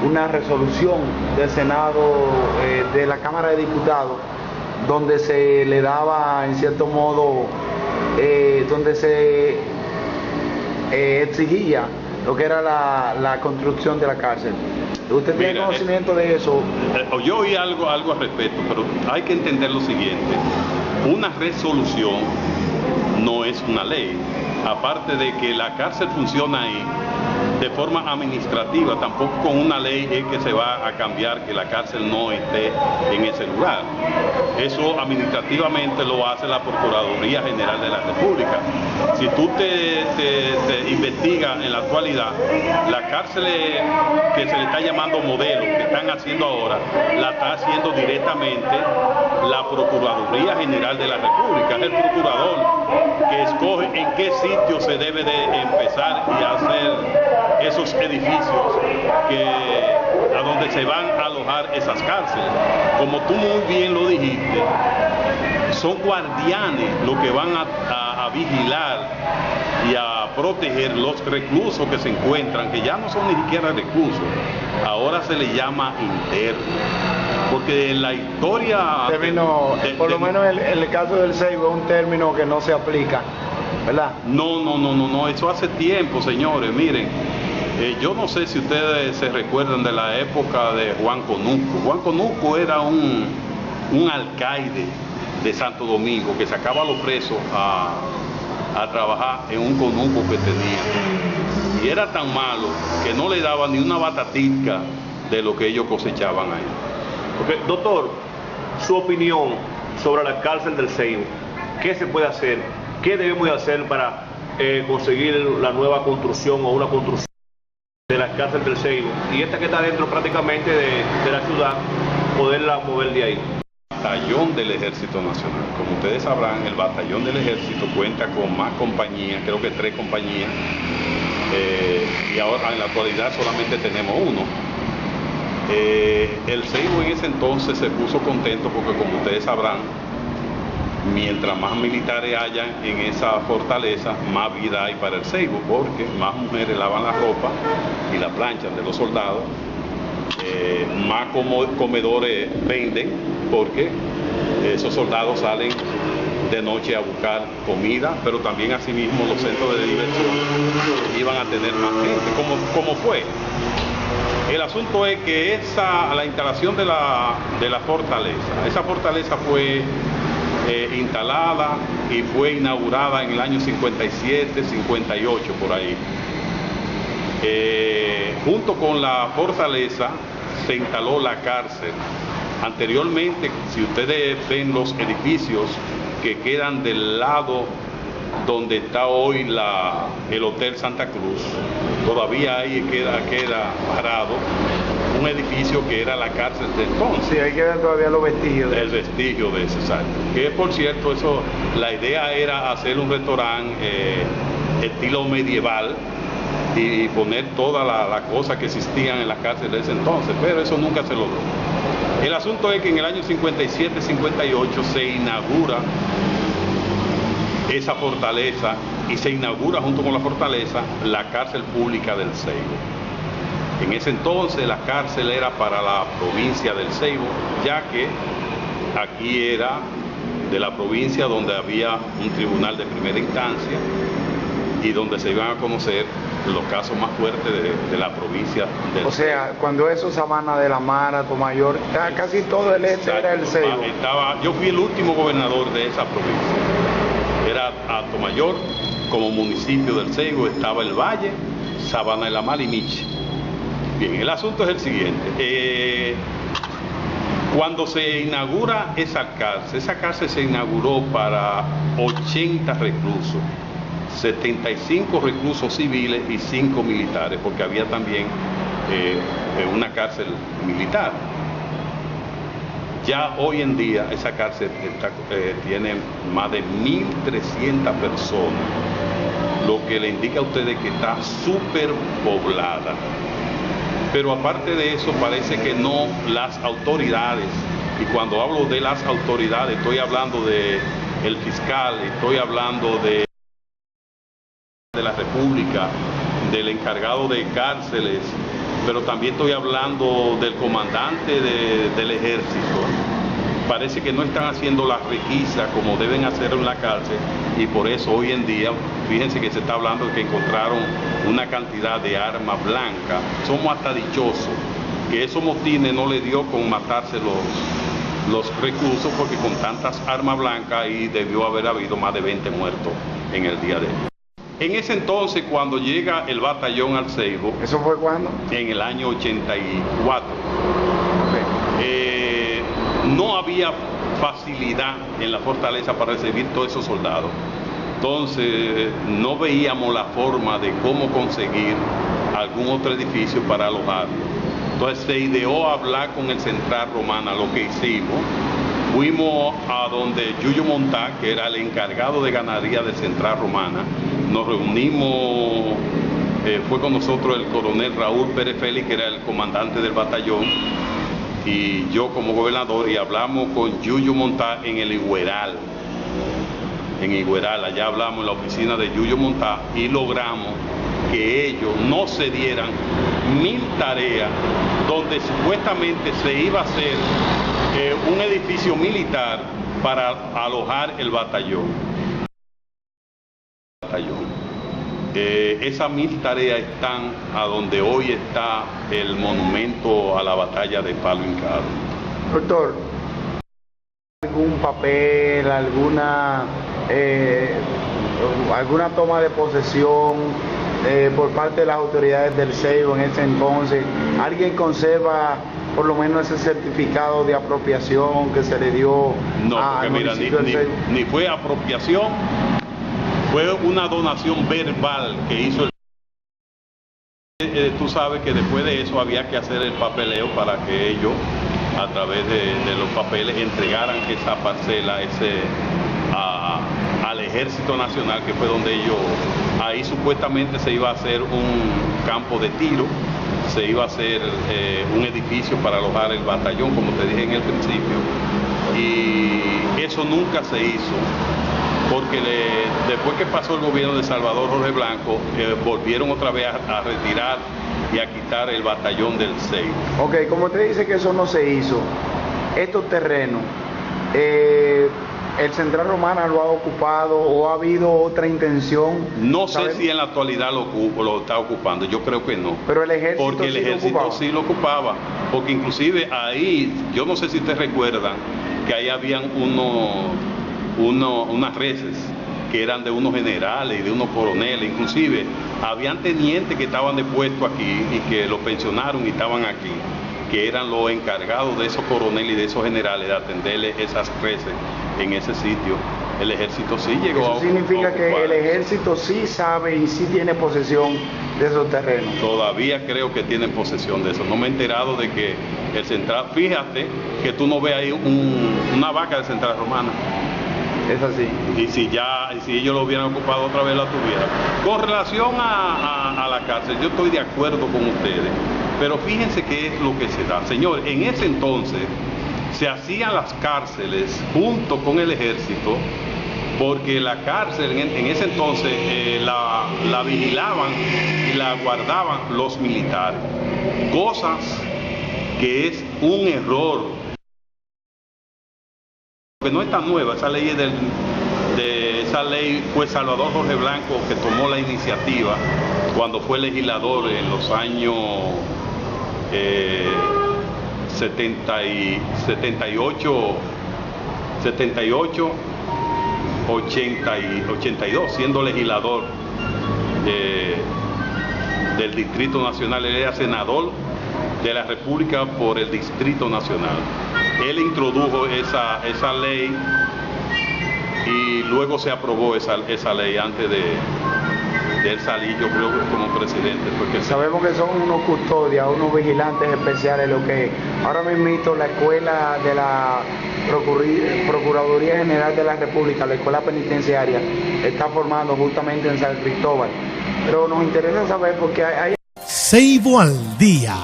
una resolución del Senado, de la Cámara de Diputados, donde se le daba, en cierto modo, donde se exigía lo que era la construcción de la cárcel. ¿Usted tiene conocimiento de eso? Yo oí algo al respecto, pero hay que entender lo siguiente. Una resolución no es una ley. Aparte de que la cárcel funciona ahí de forma administrativa, tampoco con una ley es que se va a cambiar que la cárcel no esté en ese lugar. Eso administrativamente lo hace la Procuraduría General de la República. Si tú te investigas en la actualidad, la cárcel que se le está llamando modelo, que están haciendo ahora, la está haciendo directamente la Procuraduría General de la República. Es el procurador que escoge en qué sitio se debe de empezar y hacer esos edificios a donde se van a alojar esas cárceles. Como tú muy bien lo dijiste, son guardianes los que van a vigilar y a proteger los reclusos que se encuentran, que ya no son ni siquiera reclusos, ahora se les llama internos. Porque en la historia... por lo menos en el caso del Seibo es un término que no se aplica, ¿verdad? No, eso hace tiempo, señores. Miren, yo no sé si ustedes se recuerdan de la época de Juan Conuco. Juan Conuco era un alcaide de Santo Domingo que sacaba a los presos a trabajar en un conuco que tenía. Y era tan malo que no le daba ni una batatica de lo que ellos cosechaban ahí. Okay, doctor, su opinión sobre la cárcel del Seibo. ¿Qué se puede hacer? ¿Qué debemos de hacer para conseguir la nueva construcción o una construcción de la cárcel del Seibo? Y esta que está dentro prácticamente de la ciudad, poderla mover de ahí. Batallón del Ejército Nacional. Como ustedes sabrán, el Batallón del Ejército cuenta con más compañías, creo que 3 compañías, y ahora en la actualidad solamente tenemos uno. El Seibo en ese entonces se puso contento porque, como ustedes sabrán, mientras más militares hayan en esa fortaleza, más vida hay para el Seibo, porque más mujeres lavan la ropa y la planchan de los soldados, más comedores venden, porque esos soldados salen de noche a buscar comida, pero también asimismo los centros de diversión iban a tener más gente, como fue. El asunto es que la instalación de la fortaleza, esa fortaleza fue instalada y fue inaugurada en el año 57, 58, por ahí. Junto con la fortaleza se instaló la cárcel. Anteriormente, si ustedes ven los edificios que quedan del lado donde está hoy el Hotel Santa Cruz, todavía ahí queda parado un edificio que era la cárcel de entonces. Sí, ahí quedan todavía los vestigios. El vestigio de ese, exacto. Que por cierto, la idea era hacer un restaurante estilo medieval y poner todas las cosas que existían en la cárcel de ese entonces, pero eso nunca se logró. El asunto es que en el año 57-58 se inaugura esa fortaleza y se inaugura junto con la fortaleza la cárcel pública del Seibo. En ese entonces la cárcel era para la provincia del Seibo, ya que aquí era de la provincia donde había un tribunal de primera instancia y donde se iban a conocer los casos más fuertes de la provincia del Seibo. O sea, cuando eso, Sabana de la Mar, Atomayor, casi todo el este era el Seibo. Yo fui el último gobernador de esa provincia. Era Atomayor, como municipio del Seibo, estaba el Valle, Sabana de la Mar y Miche. Bien, el asunto es el siguiente. Cuando se inaugura esa cárcel se inauguró para 80 reclusos, 75 reclusos civiles y 5 militares, porque había también una cárcel militar. Ya hoy en día esa cárcel tiene más de 1.300 personas, lo que le indica a ustedes que está súper poblada. Pero aparte de eso, parece que no las autoridades, y cuando hablo de las autoridades, estoy hablando del fiscal, estoy hablando de la República, del encargado de cárceles pero también estoy hablando del comandante del ejército. Parece que no están haciendo las requisas como deben hacer en la cárcel, y por eso hoy en día, fíjense que se está hablando de que encontraron una cantidad de armas blancas. Somos hasta dichosos que esos motines no le dio con matarse los reclusos, porque con tantas armas blancas ahí debió haber habido más de 20 muertos en el día de hoy. En ese entonces, cuando llega el batallón al Ceibo... ¿Eso fue cuándo? En el año 84. No había facilidad en la fortaleza para recibir todos esos soldados. Entonces, no veíamos la forma de cómo conseguir algún otro edificio para alojarlo. Entonces, se ideó hablar con el Central Romana. Lo que hicimos, fuimos a donde Yuyo Montá, que era el encargado de ganadería de Central Romana. Nos reunimos, fue con nosotros el coronel Raúl Pérez Félix, que era el comandante del batallón, y yo como gobernador, y hablamos con Yuyo Montá en el Igueral. En Igueral, allá hablamos en la oficina de Yuyo Montá, y logramos que ellos no se dieran 1000 tareas donde supuestamente se iba a hacer un edificio militar para alojar el batallón. Esas 1000 tareas están a donde hoy está el monumento a la batalla de Palo Hincado. Doctor, ¿algún papel, alguna toma de posesión por parte de las autoridades del Ceibo en ese entonces? ¿Alguien conserva por lo menos ese certificado de apropiación que se le dio al municipio del Ceibo? Ni fue apropiación. Fue una donación verbal que hizo el... Tú sabes que después de eso había que hacer el papeleo para que ellos, a través de los papeles, entregaran esa parcela al Ejército Nacional, que fue donde ellos... Ahí supuestamente se iba a hacer un campo de tiro, se iba a hacer un edificio para alojar el batallón, como te dije en el principio, y eso nunca se hizo. Porque después que pasó el gobierno de Salvador Jorge Blanco, volvieron otra vez a retirar y a quitar el batallón del Ceibo. Ok, como usted dice que eso no se hizo, estos terrenos, ¿el Central Romana lo ha ocupado o ha habido otra intención? No sé si en la actualidad lo está ocupando, yo creo que no. Pero el ejército, porque el ejército sí lo ocupaba, porque inclusive ahí, yo no sé si ustedes recuerdan, que ahí habían unas reses que eran de unos generales y de unos coroneles, inclusive habían tenientes que estaban de puesto aquí y que los pensionaron y estaban aquí, que eran los encargados de esos coroneles y de esos generales de atenderle esas reses en ese sitio. El ejército sí llegó a ocupar. Eso significa que el ejército sí sabe y sí tiene posesión de esos terrenos. Todavía creo que tienen posesión de eso. No me he enterado de que el Central, fíjate que tú no ves ahí una vaca del Central Romana. Es así. Y si ellos lo hubieran ocupado otra vez, la tuvieran. Con relación a la cárcel, yo estoy de acuerdo con ustedes, pero fíjense qué es lo que se da. Señor, en ese entonces se hacían las cárceles junto con el ejército, porque la cárcel en ese entonces la vigilaban y la guardaban los militares. Cosas que es un error. Que no es tan nueva, esa ley esa ley fue Salvador Jorge Blanco que tomó la iniciativa cuando fue legislador en los años 78, 82, siendo legislador del Distrito Nacional. Él era senador de la República por el Distrito Nacional. Él introdujo esa ley y luego se aprobó esa ley antes de él salir, yo creo, como presidente. Porque sabemos que son unos custodias, unos vigilantes especiales, lo que ahora mismo la escuela de la Procuraduría General de la República, la escuela penitenciaria, está formando justamente en San Cristóbal. Pero nos interesa saber porque hay... Ceibo al día.